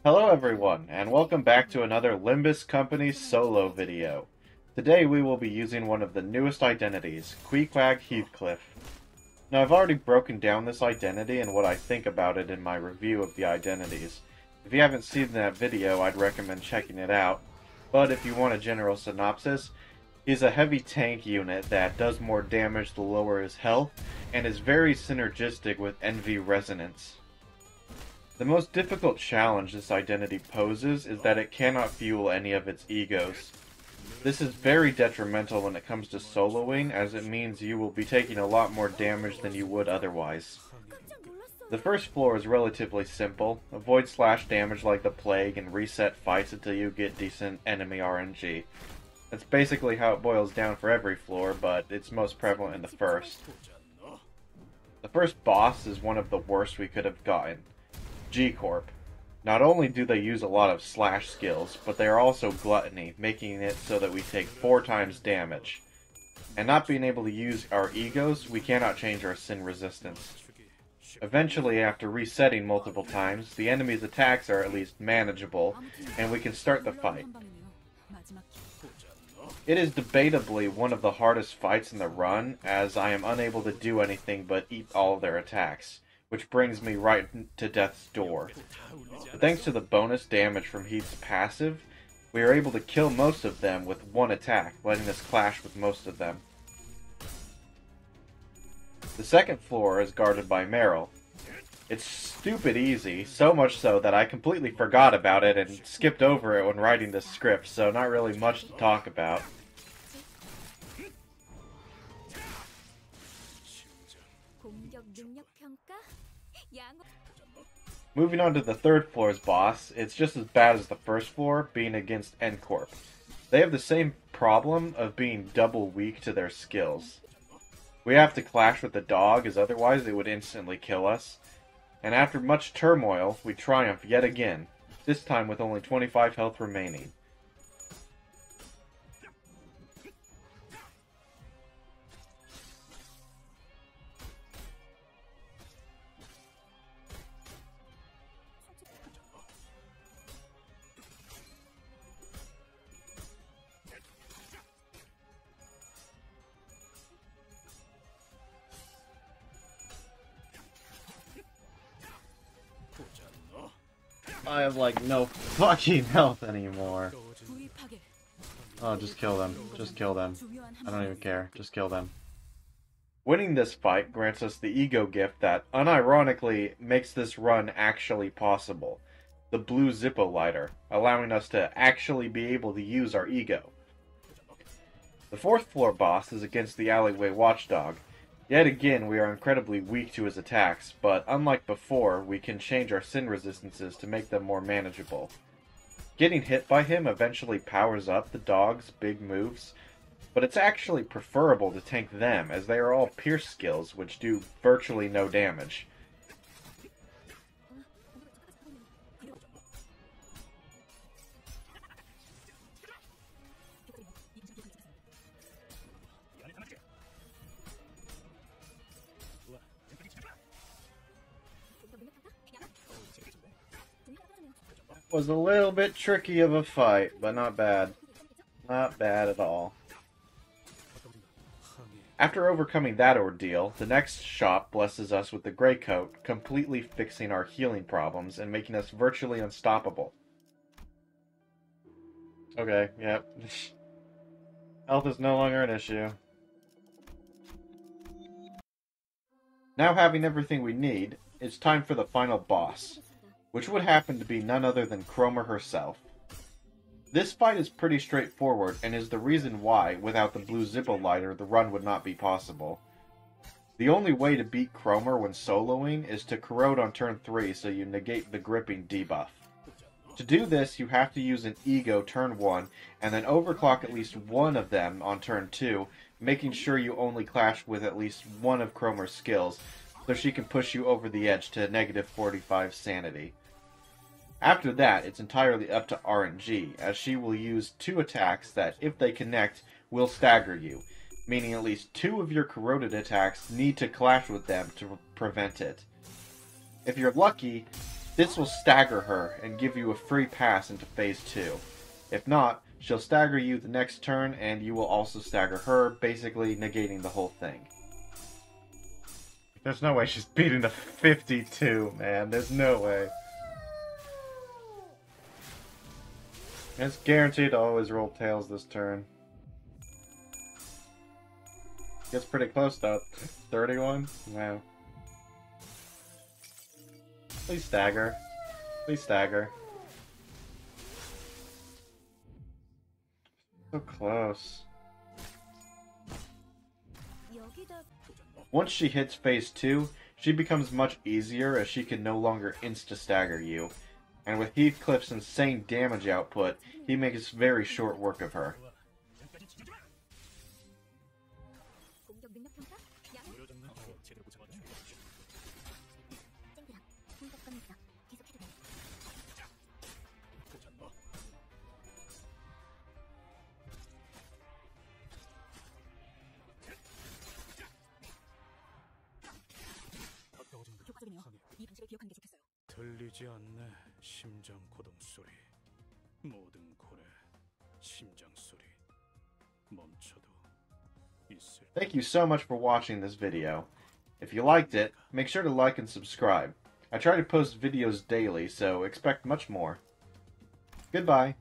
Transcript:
Hello everyone, and welcome back to another Limbus Company solo video. Today we will be using one of the newest identities, Pequod Heathcliff. Now I've already broken down this identity and what I think about it in my review of the identities. If you haven't seen that video, I'd recommend checking it out. But if you want a general synopsis, he's a heavy tank unit that does more damage the lower his health, and is very synergistic with Envy Resonance. The most difficult challenge this identity poses is that it cannot fuel any of its egos. This is very detrimental when it comes to soloing, as it means you will be taking a lot more damage than you would otherwise. The first floor is relatively simple. Avoid slash damage like the plague and reset fights until you get decent enemy RNG. That's basically how it boils down for every floor, but it's most prevalent in the first. The first boss is one of the worst we could have gotten. Corp. Not only do they use a lot of slash skills, but they are also gluttony, making it so that we take 4 times damage. And not being able to use our egos, we cannot change our sin resistance. Eventually, after resetting multiple times, the enemy's attacks are at least manageable, and we can start the fight. It is debatably one of the hardest fights in the run, as I am unable to do anything but eat all of their attacks, which brings me right to death's door. But thanks to the bonus damage from Heath's passive, we are able to kill most of them with one attack, letting us clash with most of them. The second floor is guarded by Marile. It's stupid easy, so much so that I completely forgot about it and skipped over it when writing this script, so not really much to talk about. Moving on to the third floor's boss, it's just as bad as the first floor, being against corp. They have the same problem of being double weak to their skills. We have to clash with the dog, as otherwise it would instantly kill us. And after much turmoil, we triumph yet again, this time with only 25 health remaining. I have like no fucking health anymore. Oh, just kill them. Just kill them. I don't even care. Just kill them. Winning this fight grants us the ego gift that, unironically, makes this run actually possible. The blue Zippo lighter, allowing us to actually be able to use our ego. The fourth floor boss is against the Alleyway Watchdog. Yet again, we are incredibly weak to his attacks, but unlike before, we can change our sin resistances to make them more manageable. Getting hit by him eventually powers up the dog's big moves, but it's actually preferable to tank them, as they are all pierce skills, which do virtually no damage. Was a little bit tricky of a fight, but not bad. Not bad at all. After overcoming that ordeal, the next shop blesses us with the Grey Coat, completely fixing our healing problems and making us virtually unstoppable. Okay, yep. Health is no longer an issue. Now having everything we need, it's time for the final boss, which would happen to be none other than Kromer herself. This fight is pretty straightforward and is the reason why, without the blue Zippo lighter, the run would not be possible. The only way to beat Kromer when soloing is to corrode on turn 3 so you negate the gripping debuff. To do this, you have to use an ego turn 1 and then overclock at least one of them on turn 2, making sure you only clash with at least one of Kromer's skills, so she can push you over the edge to negative 45 sanity. After that, it's entirely up to RNG, as she will use 2 attacks that, if they connect, will stagger you, meaning at least 2 of your corroded attacks need to clash with them to prevent it. If you're lucky, This will stagger her and give you a free pass into Phase 2. If not, she'll stagger you the next turn and you will also stagger her, basically negating the whole thing. There's no way she's beating the 52, man. There's no way. It's guaranteed to always roll tails this turn. Gets pretty close though. 31? Wow. Please stagger. Please stagger. So close. Once she hits Phase 2, she becomes much easier as she can no longer insta-stagger you. And with Heathcliff's insane damage output, he makes very short work of her. 들리지 않네 심장 고동 소리 모든 골에 심장 소리 멈춰도 있을. Thank you so much for watching this video. If you liked it, make sure to like and subscribe. I try to post videos daily, so expect much more. Goodbye.